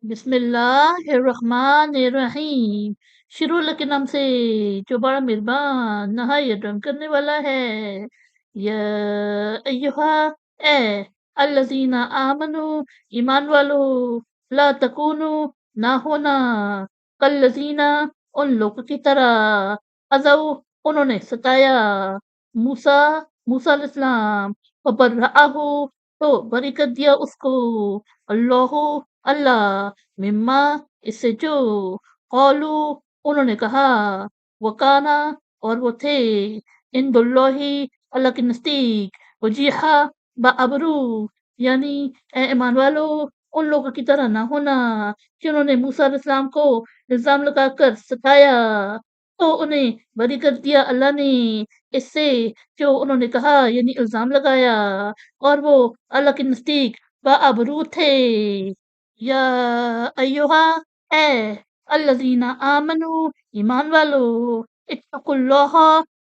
بسم اللہ الرحمن الرحیم، شروع اللہ کے نام سے جو بڑا مہربان نہایت رحم کرنے والا ہے۔ یا ایہا، اے الذین آمنو، ایمان والو، لا تکونو، نہ ہونا، کالذین، ان لوگوں کی طرح، اذوا، انہوں نے ستایا، موسیٰ، موسیٰ علیہ السلام، فبرأہ، تو بری کر دیا اس کو، اللہ، اللہ، مما، اس سے جو، قولو، انہوں نے کہا، وکانا، اور وہ تھے، عند اللہ، اللہ کے نزدیک، وجیہا، بابرو، یعنی اے ایمان والو، ان لوگوں کی طرح نہ ہونا جنہوں نے موسیٰ علیہ السلام کو الزام لگا کر ستایا، تو انہیں بری کر دیا اللہ نے اس سے جو انہوں نے کہا، یعنی الزام لگایا، اور وہ اللہ کے نزدیک بابرو تھے۔ یا ایہا، اے الذین آمنو، ایمان والو، اتقوا اللہ،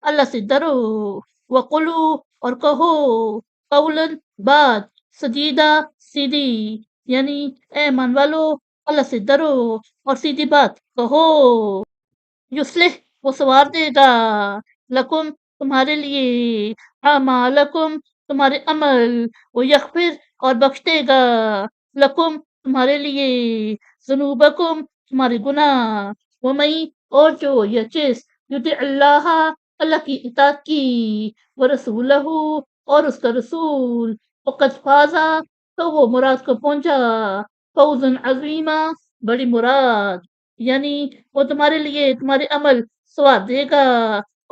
اللہ سے ڈرو، وقولوا، اور کہو، قولا، بات، سدیدہ، سیدھی، یعنی اے ایمان والو، اللہ سے ڈرو اور سیدھی بات کہو۔ یصلح، وہ سنوار دے گا، لکم، تمہارے لیے، اعمالکم، تمہارے عمل، وہ یغفر، اور بخش دے گا، لکم، تمہارے لیے، ذنوبکم، تمہارے گناہ، ومن، اور جو یہ چیز، یطع اللہ، اللہ کی اطاعت کی، ورسولہ، اور اس کا رسول، فقد فازا، تو وہ مراد کو پہنچا، فوزا عظیما، بڑی مراد، یعنی وہ تمہارے لیے تمہارے عمل سنوار دے گا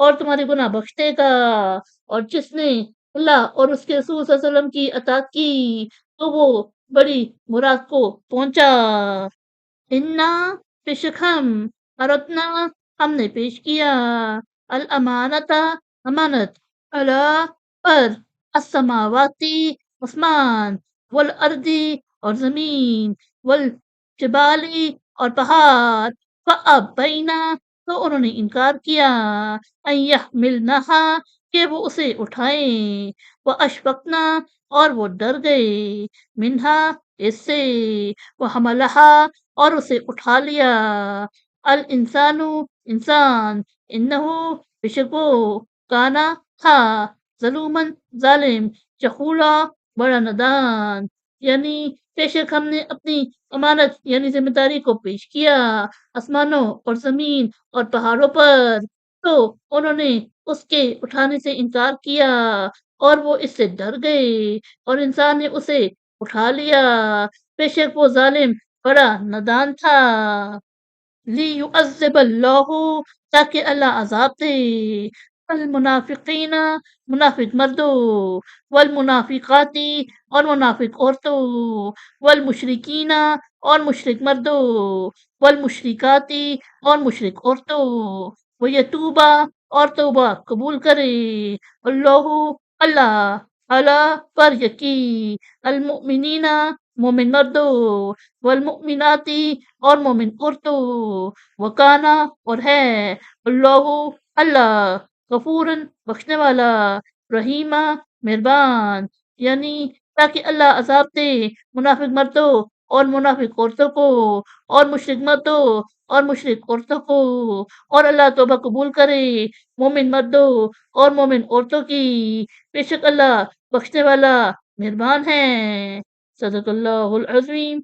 اور تمہارے گناہ بخش دے گا، اور جس نے اللہ اور اس کے رسول صلی اللہ علیہ وسلم کی اطاعت کی تو وہ بڑی مراد کو پہنچا۔ انا، بے شک ہم، عرضنا، ہم نے پیش کیا، الامانتا، امانت، اللہ، پر، السماواتی، آسمان، والارضی، اور زمین، والجبالی، اور پہاڑ، فابینا، تو انہوں نے انکار کیا، ان یحملنہا، کہ وہ اسے اٹھائیں، واشفقنا، اور وہ ڈر گئے، منہا، اس سے، وحملہا، اور اسے اٹھا لیا، الانسان، انسان، انہو، بے شک وہ، کانا، تھا، ظلومن، ظالم، جہولا، بڑا نادان، یعنی بے شک ہم نے اپنی امانت یعنی ذمہ داری کو پیش کیا آسمانوں اور زمین اور پہاڑوں پر، تو انہوں نے اس کے اٹھانے سے انکار کیا اور وہ اس سے ڈر گئے اور انسان نے اسے اٹھا لیا، بے شک وہ ظالم بڑا نادان تھا۔ لیعذب اللہ، تاکہ اللہ عذاب دے، المنافقین، منافق مردوں، والمنافقاتی، اور منافق عورتوں، والمشرکین، اور مشرک مردوں، والمشرکاتی، اور مشرک عورتوں، ویتوبہ، اور توبہ قبول کرے، اللہ، اللہ، اللہ، پر یقی، المؤمنین، مومن مردوں، والمؤمناتی، اور مومن عورتوں، وکانا، اور ہے، اللہ، اللہ، غفوراً، بخشنے والا، رحیمہ، مہربان، یعنی تاکہ اللہ عذاب دے منافق مردوں اور منافق عورتوں کو اور مشرک مردوں اور مشرک عورتوں کو، اور اللہ توبہ قبول کرے مومن مردوں اور مومن عورتوں کی، بے شک اللہ بخشنے والا مہربان ہے۔ صدق اللہ العظیم۔